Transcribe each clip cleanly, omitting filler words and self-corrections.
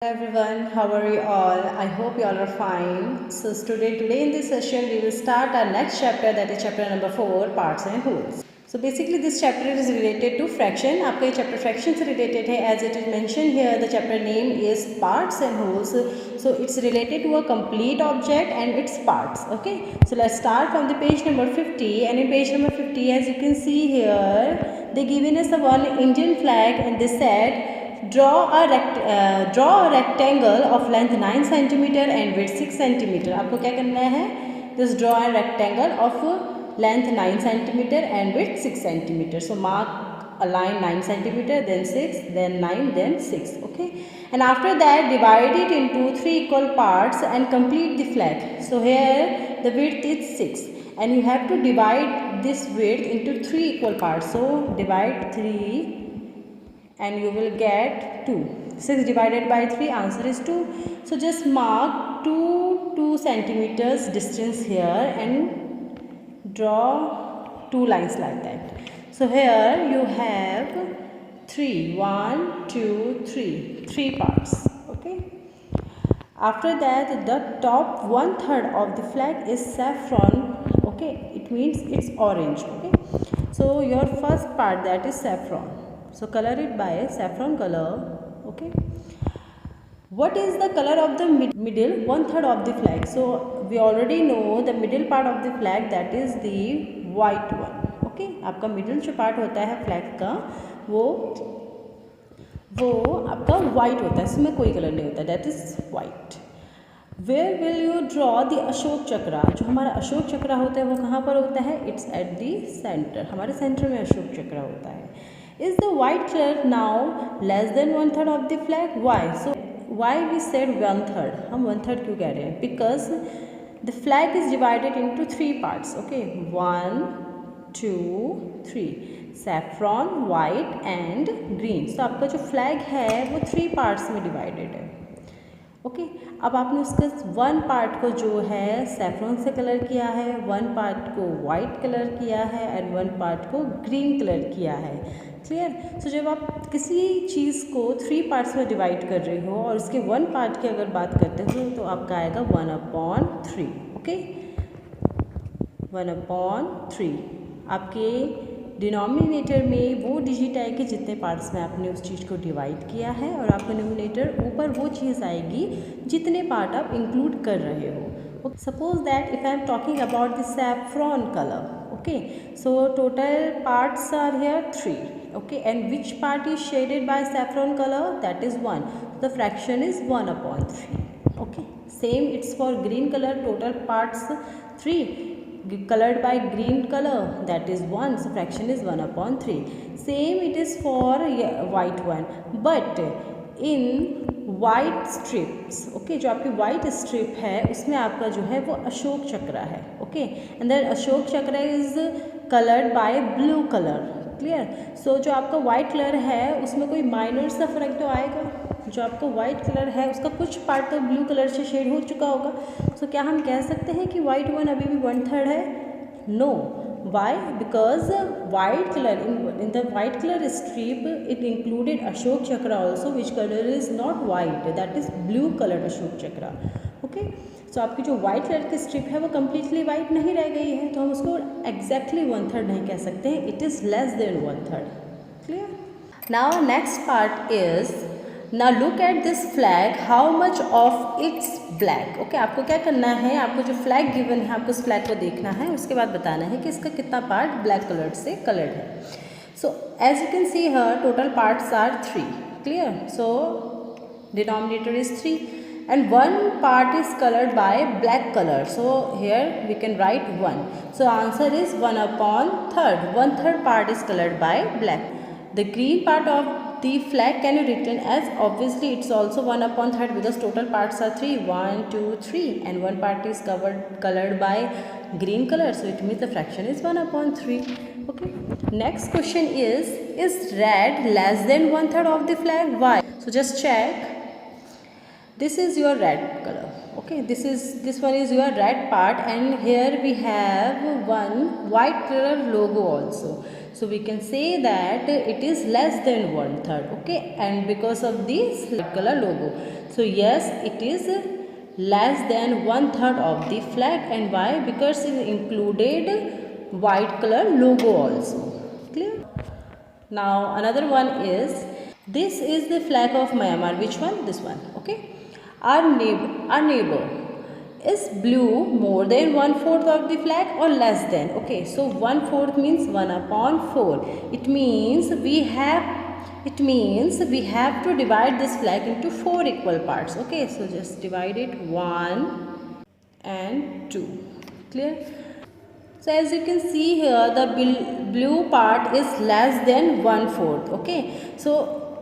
Everyone, how are you all? I hope you all are fine. So today in this session we will start our next chapter, that is chapter number 4, parts and wholes. So basically this chapter is related to fraction. आपका ये chapter fraction से related है, as it is mentioned here. The chapter name is parts and wholes. So it's related to a complete object and its parts. Okay. So let's start from the page number 50. And in page number 50, as you can see here, they given us the one Indian flag and they said draw a rectangle of length 9 centimeter and width 6 centimeter. आपको क्या करना है? Just draw a rectangle of length 9 centimeter and width 6 centimeter. So mark a line 9 centimeter, then 6, then 9, then 6. Okay. And after that, divide it into 3 equal parts and complete the flag. So here the width is 6. And you have to divide this width into 3 equal parts. So divide 3 and you will get 2. 6 divided by 3, answer is 2. So just mark 2 centimeters distance here and draw 2 lines like that. So here you have 3, 1, 2, 3 parts. Okay. After that, the top 1/3 of the flag is saffron. Okay, it means it's orange. Okay, so your first part, that is saffron. So color it by saffron color. Okay. What is the color of the middle 1/3 of the flag? So we already know the middle part of the flag, that is the white one. Okay. आपका middle जो part होता है flag का वो आपका white होता है, इसमें कोई कलर नहीं होता, that is white. Where will you draw the Ashok चक्रा? जो हमारा अशोक चक्रा होता है वो कहाँ पर होता है? It's at the center. हमारे सेंटर में अशोक चक्रा होता है. Is the white color now less than 1/3 of the flag? Why? So why we said 1/3? हम 1/3 क्यों कह रहे हैं? Because the flag is divided into 3 parts. Okay, 1, 2, 3. Saffron, white and green. So आपका जो flag है वो 3 parts में divided है. ओके अब आपने उसके 1 पार्ट को जो है सैफ्रॉन से कलर किया है, 1 पार्ट को वाइट कलर किया है एंड 1 पार्ट को ग्रीन कलर किया है. क्लियर? सो जब आप किसी चीज़ को 3 पार्ट्स में डिवाइड कर रहे हो और उसके 1 पार्ट की अगर बात करते हो तो आपका आएगा 1/3. ओके, 1/3. आपके डिनोमिनेटर में वो डिजिट आएगी जितने पार्ट्स में आपने उस चीज़ को डिवाइड किया है, और आपका न्यूमिनेटर ऊपर वो चीज़ आएगी जितने पार्ट आप इंक्लूड कर रहे हो. Suppose that if I am talking about the saffron colour. Okay, so total parts are here 3. Okay, and which part is shaded by saffron colour? That is 1. The fraction is 1/3. Okay, same it's for green colour. Total parts 3 colored by green color, that is 1, so fraction is 1/3. Same it is for white one, but in white strips. Okay, जो आपकी white strip है उसमें आपका जो है वो अशोक चक्र है. Okay, and then अशोक चक्र is colored by blue color. Clear? So जो आपका वाइट कलर है उसमें कोई माइनर सा फर्क तो आएगा. जो आपका वाइट कलर है उसका कुछ पार्ट तो ब्लू कलर से शेड हो चुका होगा. सो क्या हम कह सकते हैं कि वाइट वन अभी भी 1/3 है? No. Why? Because white colour in the white colour strip it included Ashok Chakra also, which colour is not white, that is blue colour Ashok Chakra. Okay, सो आपकी जो वाइट कलर की स्ट्रिप है वो कम्प्लीटली वाइट नहीं रह गई है, तो हम उसको एग्जैक्टली 1/3 नहीं कह सकते हैं. It is less than 1/3. Clear? Now next part is, now look at this flag, how much of it's black. Okay, आपको क्या करना है? आपको जो फ्लैग गिवन है आपको उस फ्लैग को देखना है, उसके बाद बताना है कि इसका कितना पार्ट ब्लैक कलर से कलर्ड है. So as you can see here total parts are 3. Clear? So denominator is 3 and 1 part is colored by black color. So here we can write 1. So answer is 1/3. 1/3 part is colored by black. The green part of the flag can be written as, obviously it's also 1/3 because total parts are 3, 1, 2, 3, and 1 part is colored by green color, so it means the fraction is 1/3. Okay, next question is red less than 1/3 of the flag? Why? So just check. This is your red color. Okay, this one is your red part, and here we have one white color logo also. So we can say that it is less than 1/3. Okay, and because of this color logo, so yes, it is less than 1/3 of the flag. And why? Because it included white color logo also. Clear? Now another one is, this is the flag of Myanmar. Which one? This one. Okay, our neighbor is blue more than 1/4 of the flag or less than. Okay, so 1/4 means 1/4. It means we have to divide this flag into 4 equal parts. Okay, so just divide it 1 and 2. Clear? So as you can see here, the blue part is less than 1/4. Okay, so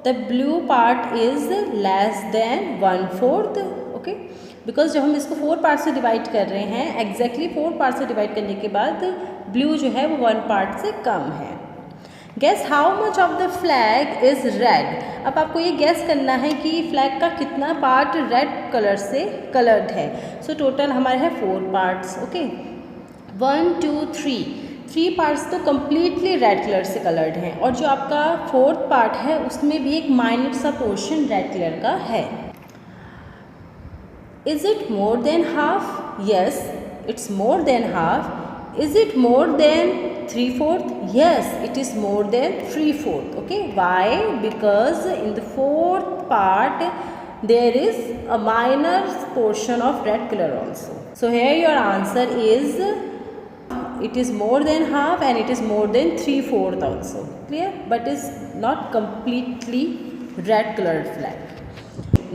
the blue part is less than 1/4. Okay, because जब हम इसको 4 part से divide कर रहे हैं, exactly 4 part से divide करने के बाद ब्लू जो है वो 1 पार्ट से कम है. Guess how much of the flag is red. अब आपको ये गेस करना है कि फ्लैग का कितना पार्ट रेड कलर से कलर्ड है. सो टोटल हमारे हैं 4 पार्ट्स. ओके, 1 2 3 पार्ट्स तो कम्प्लीटली रेड कलर से कलर्ड हैं, और जो आपका 4th पार्ट है उसमें भी एक माइनर सा पोर्शन रेड कलर का है. Is it more than half? Yes, it's more than half. Is it more than 3/4? Yes, it is more than 3/4. Okay, why? Because in the 4th part there is a minor portion of red color also. So here your answer is, it is more than half and it is more than 3/4 also. Clear? But is not completely red colored flag.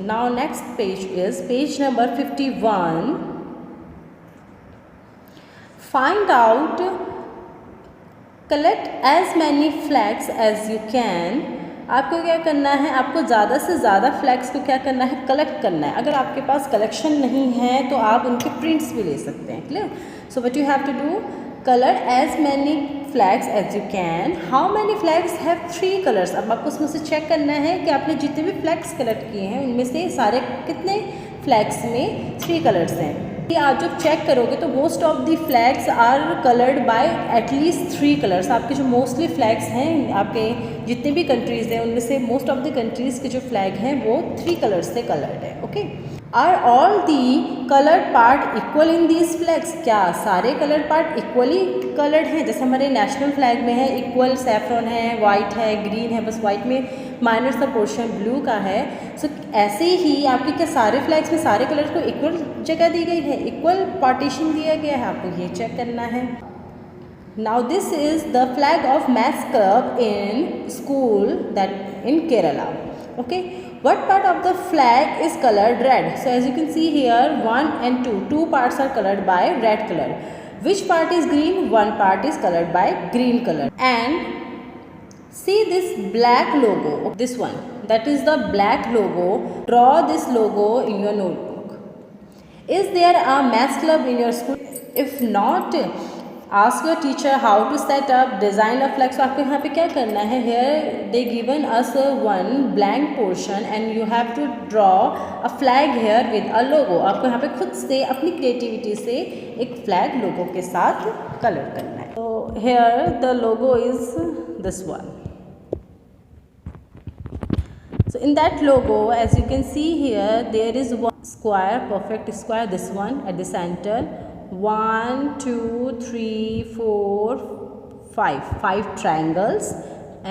Now next page is page number 51. Find out, collect as many flags as you can. आपको क्या करना है, आपको ज़्यादा से ज़्यादा flags को क्या करना है, कलेक्ट करना है. अगर आपके पास कलेक्शन नहीं है तो आप उनके प्रिंट्स भी ले सकते हैं. Clear? So what you have to do, colour as many flags as you can. How many flags have 3 colours. अब आपको उसमें से चेक करना है कि आपने जितने भी फ्लैग्स कलेक्ट किए हैं उनमें से सारे कितने फ्लैग्स में 3 कलर्स हैं. कि आप जब चेक करोगे तो most of the flags are coloured by at least 3 colours. आपके जो मोस्टली फ्लैग्स हैं, आपके जितने भी कंट्रीज़ हैं उनमें से मोस्ट ऑफ द कंट्रीज़ के जो फ्लैग हैं वो 3 कलर्स से कलर्ड है. Okay, are all the coloured part equal in these flags. क्या सारे कलर्ड पार्ट इक्वली कलर्ड हैं? जैसे हमारे नेशनल फ्लैग में है इक्वल सैफ्रॉन है, वाइट है, ग्रीन है, बस वाइट में माइनर सा पोर्शन ब्लू का है. सो ऐसे ही आपके क्या सारे फ्लैग्स में सारे कलर को इक्वल जगह दी गई है, इक्वल पार्टीशन दिया गया है? आपको ये चेक करना है. Now this is the flag of maths club in school that in Kerala. Okay, what part of the flag is colored red? So as you can see here, 1 and 2 parts are colored by red color. Which part is green? 1 part is colored by green color. And see this black logo, this one, that is the black logo. Draw this logo in your notebook. Is there a maths club in your school? If not, ask your teacher how to set up, design a flag. So आपको यहाँ पे क्या करना है, here they given us one blank portion and you have to draw a flag here with a logo. आपको यहाँ पे खुद से अपनी creativity से एक flag logo के साथ color करना है. So here the logo is this one. So in that logo, as you can see here, there is one square, perfect square, this one at the center. 1 2 3 4 5 triangles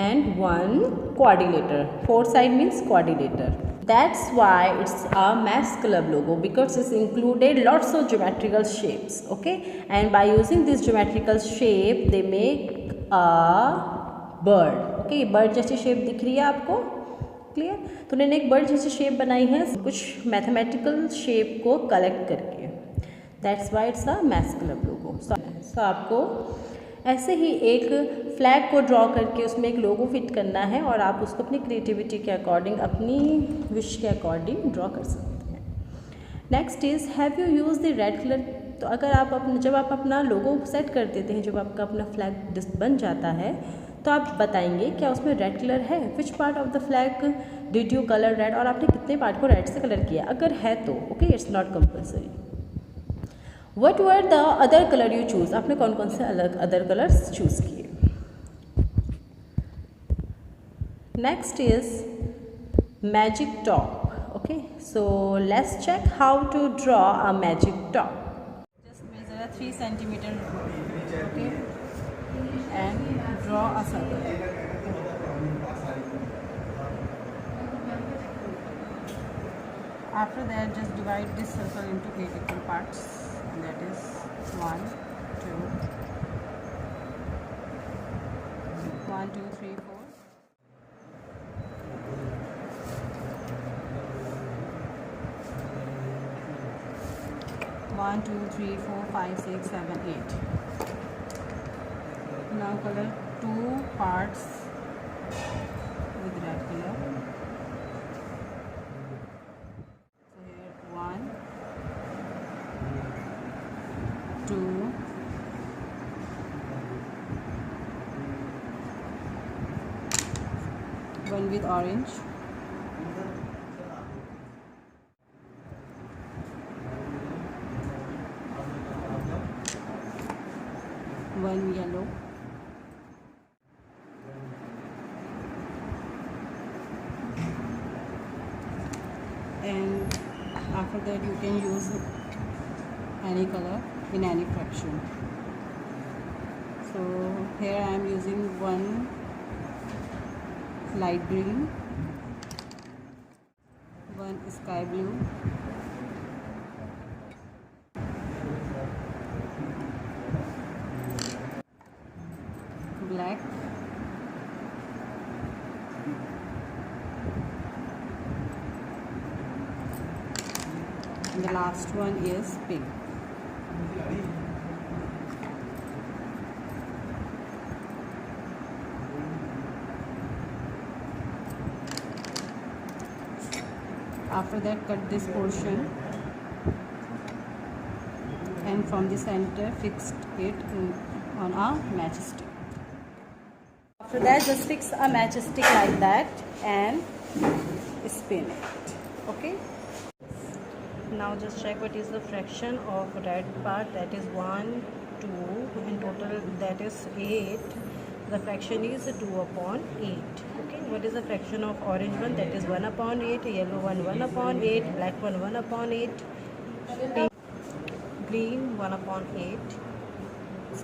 and 1 quadrilateral. 4 side means quadrilateral. That's why it's a maths club logo, because it's included lots of geometrical shapes. Okay, and by using this geometrical shape they make a bird. Okay, bird जैसी shape दिख रही है आपको. Clear? तो उन्होंने एक bird जैसी shape बनाई है कुछ मैथमेटिकल शेप को कलेक्ट करके. That's why it's a maths club logo. So आपको ऐसे ही एक फ्लैग को ड्रॉ करके उसमें एक लोगो फिट करना है और आप उसको अपनी क्रिएटिविटी के अकॉर्डिंग, अपनी विश के अकॉर्डिंग ड्रॉ कर सकते हैं. Next is, have you use the red colour. तो अगर आप जब आप अपना लोगो सेट कर देते हैं, जब आपका अपना फ्लैग बन जाता है तो आप बताएंगे क्या उसमें रेड कलर है. Which part of the flag did you colour red, और आपने कितने पार्ट को रेड से कलर किया. अगर है तो okay, it's not compulsory. What were the other colour you choose, आपने कौन कौन से अलग अदर कलर्स चूज़ किए. Next is magic top. Okay, so let's check how to draw a magic top. Just measure a 3 centimeter, okay, and draw a circle. After that, just divide this circle into 8 equal parts, and that is 1, 2, 3, 4. 1, 2, 3, 4, 5, 6, 7, 8. Now color 2 parts with red color. So here 1, 2, 1 with orange, 1 yellow, and after that you can use any color in any fraction. So here I am using 1 light green, 1 sky blue, black, and the last one is pink. After that, cut this portion and from the center fix it on a matchstick. After that, just fix a matchstick like that and spin it. Okay. Now just check what is the fraction of red part. That is 1, 2. In total, that is 8. The fraction is 2/8. Okay. What is the fraction of orange one? That is 1/8. Yellow one 1/8. Black one 1/8. Pink, green 1/8.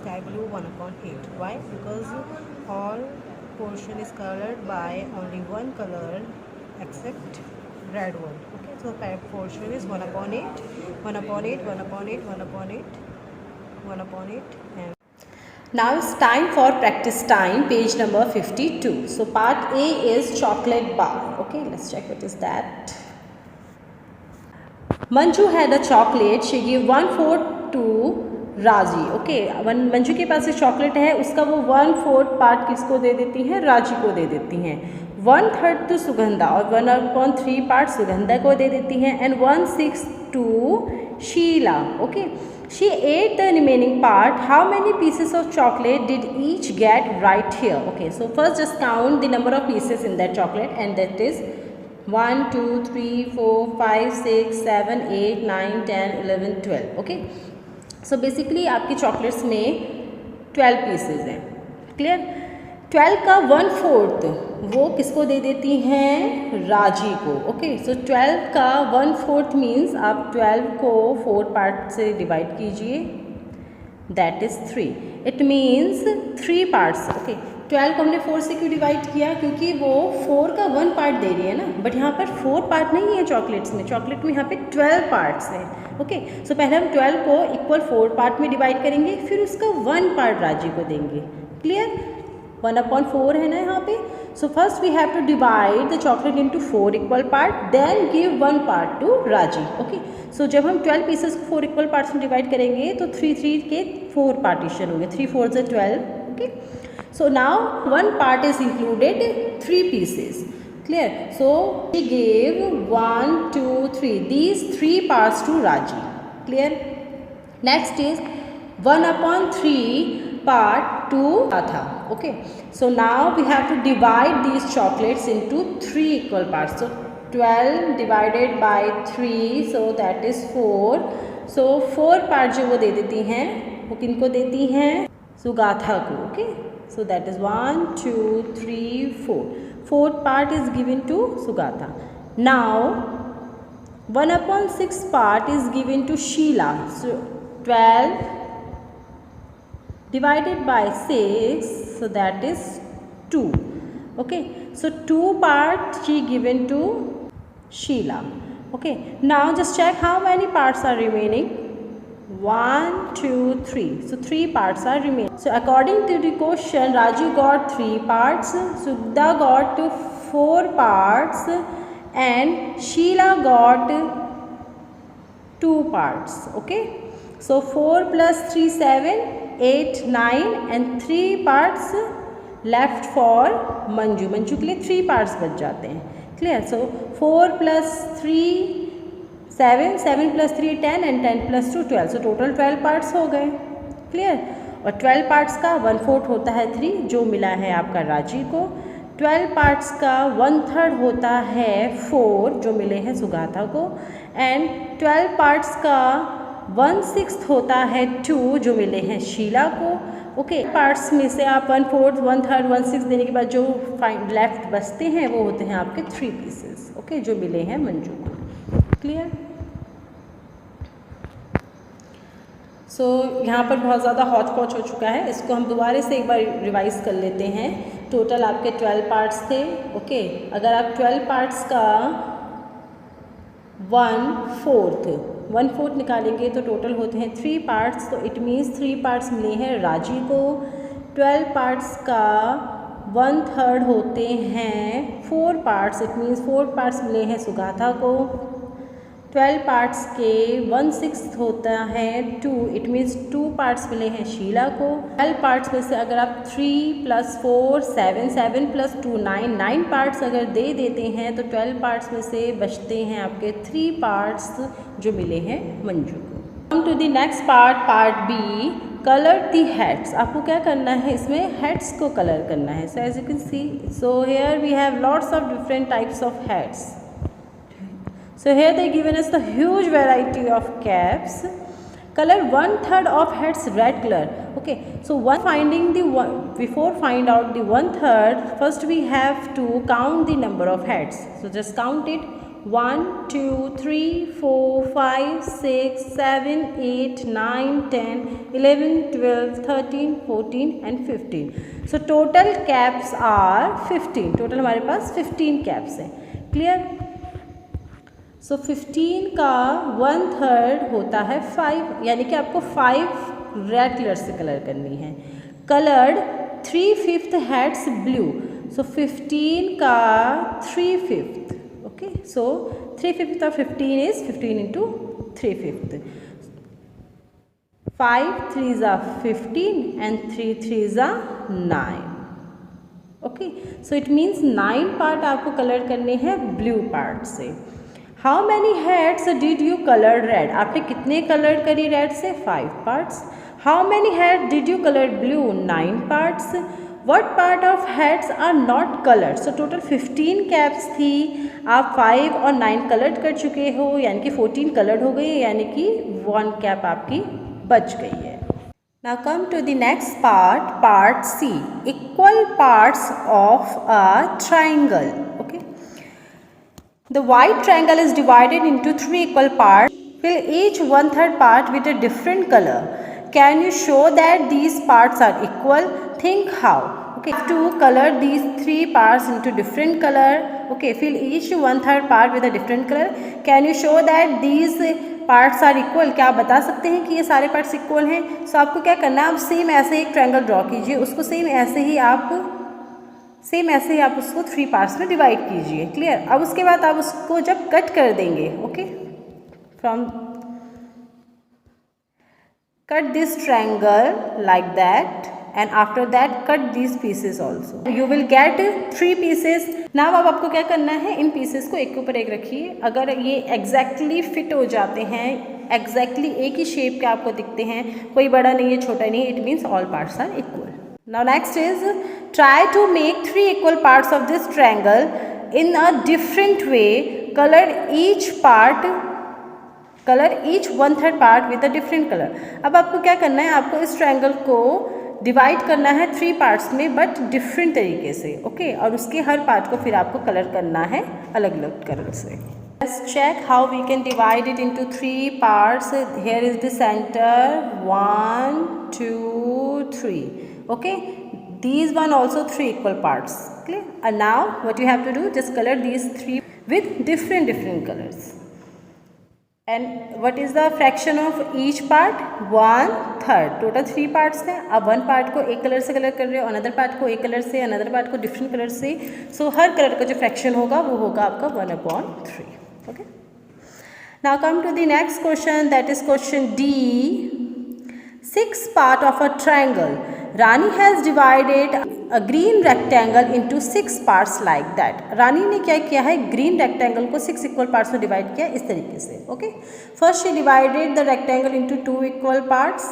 Sky blue 1/8. Why? Because all portion is colored by only one color except red one. Okay, so portion is 1/8, 1/8, 1/8, 1/8, 1/8, and now it's time for practice time. Page number 52. So part A is chocolate bar. Okay, let's check what is that. Manju had a chocolate. She gave 1/4 to राजी. Okay, Manju के पास एक chocolate है, उसका वो 1/4 part किसको दे देती हैं? राजी को दे देती हैं. 1/3 टू सुगंधा और 1/3 पार्ट सुगंधा को दे देती हैं, and 1/6 to Sheela. Okay, she ate the remaining part. How many pieces of chocolate did each get right here? Okay, so first just count the number of pieces in that chocolate, and that is 1, 2, 3, 4, 5, 6, 7, 8, 9, 10, 11, 12. Okay, so basically आपकी chocolates में 12 pieces हैं. Clear? 12 का 1/4 वो किसको दे देती हैं? राजी को. ओके, सो 12 का 1/4 मीन्स आप 12 को 4 पार्ट से डिवाइड कीजिए, that is 3. It means 3 parts. Okay, 12 को हमने 4 से क्यों डिवाइड किया? क्योंकि वो 4 का 1 पार्ट दे रही है ना, बट यहाँ पर 4 पार्ट नहीं है चॉकलेट्स में. चॉकलेट में यहाँ पे 12 पार्ट्स हैं. ओके, सो पहले हम 12 को इक्वल 4 पार्ट में डिवाइड करेंगे, फिर उसका 1 पार्ट राजी को देंगे. क्लियर? 1/4 है ना यहाँ पे. So first we have to divide the chocolate into 4 equal part, then give 1 part to Raji. Okay, so जब हम 12 पीसेस को 4 इक्वल पार्ट्स में डिवाइड करेंगे तो 3 के 4 पार्टीशन होंगे. 3 4 से 12. Okay, so now 1 part is included, 3 pieces. Clear? So he gave 1, 2, 3 these 3 parts to Raji. Clear? Next is 1/3 part to Atha. Okay, so now we have to divide these chocolates into 3 equal parts. So 12 divided by 3, so that is 4. So 4 part जो वो दे देती हैं, वो किनको देती हैं? सुगाथा को. Okay, so that is 1, 2, 3, 4. 4th part is given to Sugatha. Now 1/6 part is given to Sheila. So 12 divided by 6, so that is 2. Okay, so 2 part she given to Sheila. Okay, now just check how many parts are remaining. 1, 2, 3. So 3 parts are remaining. So according to the question, Raju got 3 parts, Sugdha got 4 parts, and Sheila got 2 parts. Okay, so 4 plus 3 7, 8 9, and 3 parts left for Manju. Manju के लिए 3 parts बच जाते हैं. Clear. So 4 plus 3 7, 7 plus 3 10, and 10 plus 2 12. So total 12 parts हो गए. Clear. और 12 parts का 1/4 होता है 3, जो मिला है आपका राजी को. 12 पार्ट्स का 1/3 होता है 4, जो मिले हैं सुगाथा को. एंड 12 पार्ट्स का 1/6 होता है 2, जो मिले हैं शीला को. ओके, पार्ट्स में से आप 1/4, 1/3, 1/6 देने के बाद जो लेफ्ट बचते हैं वो होते हैं आपके 3 पीसेस. ओके, जो मिले हैं मंजू को. क्लियर. सो यहाँ पर बहुत ज़्यादा हौच पौच हो चुका है. इसको हम दोबारा से एक बार रिवाइज कर लेते हैं. टोटल आपके 12 पार्ट्स थे. ओके, अगर आप 12 पार्ट्स का 1/4 निकालेंगे तो टोटल होते हैं 3 पार्ट्स. तो इट मीन्स 3 पार्ट्स मिले हैं राजी को. 12 पार्ट्स का 1/3 होते हैं 4 पार्ट्स. इट मीन्स 4 पार्ट्स मिले हैं सुगाथा को. 12 पार्ट्स के 1/6 होता है 2. इट मीन्स 2 पार्ट्स मिले हैं शीला को. 12 पार्ट्स में से अगर आप 3 + 4 7, 7 + 2 9, 9 पार्ट्स अगर दे देते हैं तो 12 पार्ट्स में से बचते हैं आपके 3 पार्ट्स, जो मिले हैं मंजू को. Come to the next part B. Colour the heads. आपको क्या करना है, इसमें हेड्स को कलर करना है. So as you can see, so here we have lots of different types of heads. So here they given us the huge variety of caps. Color 1/3 of heads red color. Okay, so before find out the 1/3, first we have to count the number of heads. So just count it. 1 2 3 4 5 6 7 8 9 10 11 12 13 14 and 15. So total caps are 15. Total हमारे पास 15 caps हैं. Clear. सो 15 का 1/3 होता है 5, यानी कि आपको 5 red colour से colour करनी है. Coloured 3/5 heads blue. सो 15 का 3/5. Okay, so 3/5 of 15 is 15 into 3/5. 5 3s are 15 and 3 3s are 9. Okay, so it means 9 part आपको कलर करने हैं ब्लू पार्ट से. How many heads did you colour red. आपने कितने कलर करी रेड से? 5 parts. How many head did you colour blue? 9 parts. What part of heads are not coloured. So total 15 caps थी. आप 5 और 9 कलर्ड कर चुके हो, यानी कि 14 कलर्ड हो गई, यानी कि 1 कैप आपकी बच गई है. Now come to the next part C. Equal parts of a triangle. Okay. The white triangle is divided into 3 equal parts. Fill each 1/3 part with a different color. Can you show that these parts are equal? Think how. Okay, to color these 3 parts into different color. Okay, fill each 1/3 part with a different color. Can you show that these parts are equal? क्या आप बता सकते हैं कि ये सारे parts equal हैं? So आपको क्या करना है, आप सेम ऐसे एक ट्रायंगल ड्रॉ कीजिए. उसको सेम ऐसे ही आप उसको 3 पार्ट्स में डिवाइड कीजिए. क्लियर. अब उसके बाद आप उसको जब कट कर देंगे, okay, from cut this triangle like that, and after that cut this pieces also. You will get 3 pieces. Now अब आपको क्या करना है, इन पीसेस को एक के ऊपर एक रखिए. अगर ये एग्जैक्टली फिट हो जाते हैं, एग्जैक्टली एक ही शेप के आपको दिखते हैं, कोई बड़ा नहीं है छोटा नहीं, it means all parts are equal. Now next is try to make 3 equal parts of this triangle in a different way. Color each 1/3 part with a different color. अब आपको क्या करना है, आपको इस ट्रायंगल को डिवाइड करना है 3 पार्ट्स में बट डिफरेंट तरीके से, ओके। और उसके हर पार्ट को फिर आपको कलर करना है अलग अलग कलर से। Let's check how we can divide it into 3 parts. Here is the center, 1, 2, 3, okay. These one also 3 equal parts, clear. And now what you have to do, just color these 3 with different colors. And what is the fraction of each part? 1/3. Total 3 parts हैं। अब 1 part को एक colour से colour कर रहे हो, another part को एक कलर से, अनदर पार्ट को डिफरेंट कलर से। सो हर कलर का जो फ्रैक्शन होगा वो होगा आपका 1/3, okay. Now come to the next question, that is question D. 6 part of a triangle. Rani has divided a green rectangle into 6 parts like that. रानी ने क्या किया है, ग्रीन रेक्टेंगल को 6 इक्वल पार्ट्स में डिवाइड किया इस तरीके से, okay. First she divided the rectangle into 2 equal parts,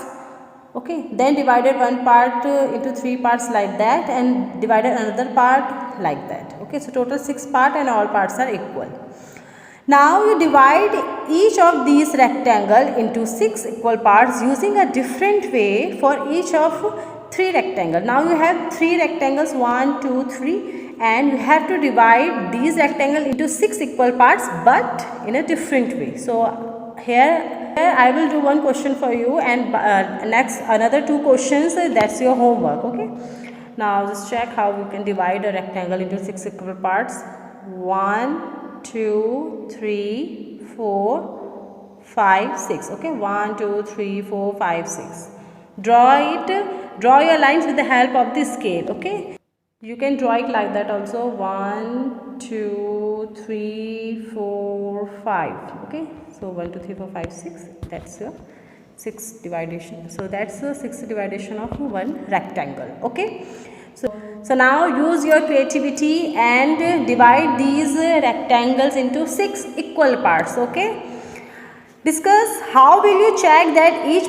okay. Then divided 1 part into 3 parts like that and divided another part like that, okay. So total 6 part and all parts are equal. Now you divide each of these rectangle into 6 equal parts using a different way for each of 3 rectangle. Now you have 3 rectangles, 1, 2, 3, and you have to divide these rectangle into 6 equal parts but in a different way. So here I will do one question for you and next another 2 questions, that's your homework, okay. Now just check how we can divide a rectangle into 6 equal parts. 1, 2, 3, 4, 5, 6, okay. 1, 2, 3, 4, 5, 6. Draw your lines with the help of the scale, okay. You can draw it like that also. 1, 2, 3, 4, 5, okay. So 1, 2, 3, 4, 5, 6. That's your 6 division. So that's the 6 division of one rectangle, okay. So now use your creativity and divide these rectangles into 6 equal parts, okay. Discuss how will you check that each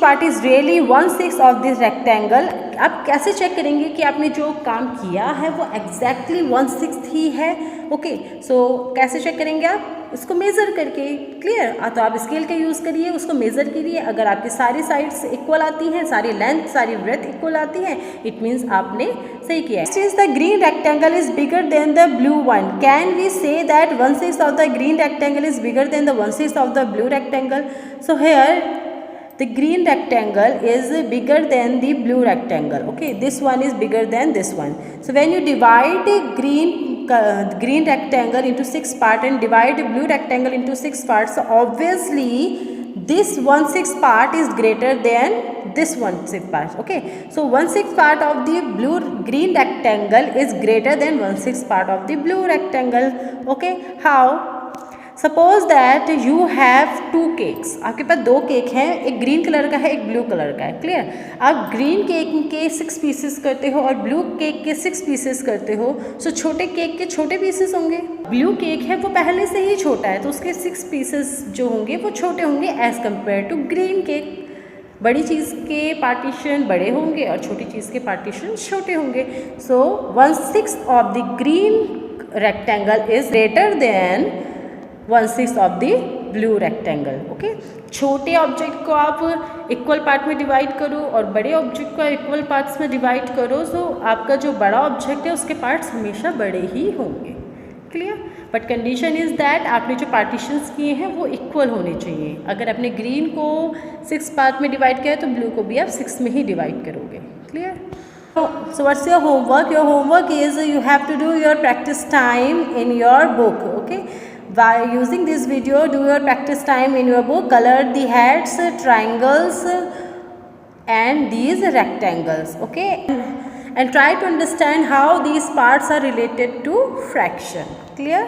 part is really 1/6 of this rectangle. आप कैसे check करेंगे कि आपने जो काम किया है वो एग्जैक्टली 1/6 ही है, ओके। सो कैसे चेक करेंगे आप, उसको मेज़र करके, क्लियर। तो आप स्केल का यूज़ करिए उसको मेज़र करिए। अगर आपकी सारी साइड्स इक्वल आती हैं, सारी लेंथ सारी ब्रेथ इक्वल आती है, इट मीन्स आपने सही किया। Since the green rectangle is bigger than the blue one, can we say that 1/6 of the green rectangle is bigger than the 1/6 of the blue rectangle? So here the green rectangle is bigger than the blue rectangle, okay. This one is bigger than this one. So when you divide green rectangle into 6 parts and divide blue rectangle into 6 parts, so obviously this 1/6 part is greater than this 1/6 part, okay. So 1/6 part of the green rectangle is greater than 1/6 part of the blue rectangle, okay. How? Suppose that you have 2 cakes, आपके पास 2 cake हैं, एक green colour का है एक blue colour का है, clear. आप green cake के 6 पीसेस करते हो और ब्लू केक के 6 पीसेस करते हो, सो छोटे केक के छोटे पीसेस होंगे। ब्लू केक है वो पहले से ही छोटा है तो उसके 6 पीसेस जो होंगे वो छोटे होंगे as compare to green cake. बड़ी चीज़ के पार्टीशन बड़े होंगे और छोटी चीज़ के पार्टीशन छोटे होंगे। सो 1/6 of the green rectangle is greater than 1/6 of the blue rectangle, okay. छोटे ऑब्जेक्ट को आप इक्वल पार्ट में डिवाइड करो और बड़े ऑब्जेक्ट को इक्वल पार्ट्स में डिवाइड करो, सो आपका जो बड़ा ऑब्जेक्ट है उसके पार्ट्स हमेशा बड़े ही होंगे, clear. But condition is that आपने जो पार्टीशंस किए हैं वो इक्वल होने चाहिए। अगर आपने ग्रीन को 6 पार्ट में डिवाइड किया है तो ब्लू को भी आप 6 में ही डिवाइड करोगे, clear. So what's your homework? Your homework is you have to do your practice time in your book, okay. By using this video, do your practice time in your book. Color the heads, triangles and these rectangles, okay. And try to understand how these parts are related to fraction, clear.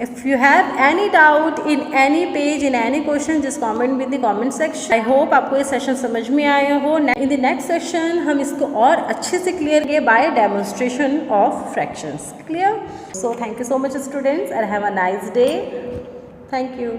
If you have any doubt in any page, in any question, just comment in the comment section. I hope आपको ये session समझ में आया हो। In the next session हम इसको और अच्छे से क्लियर करेंगे by demonstration of fractions, clear. So thank you so much students and have a nice day. Thank you.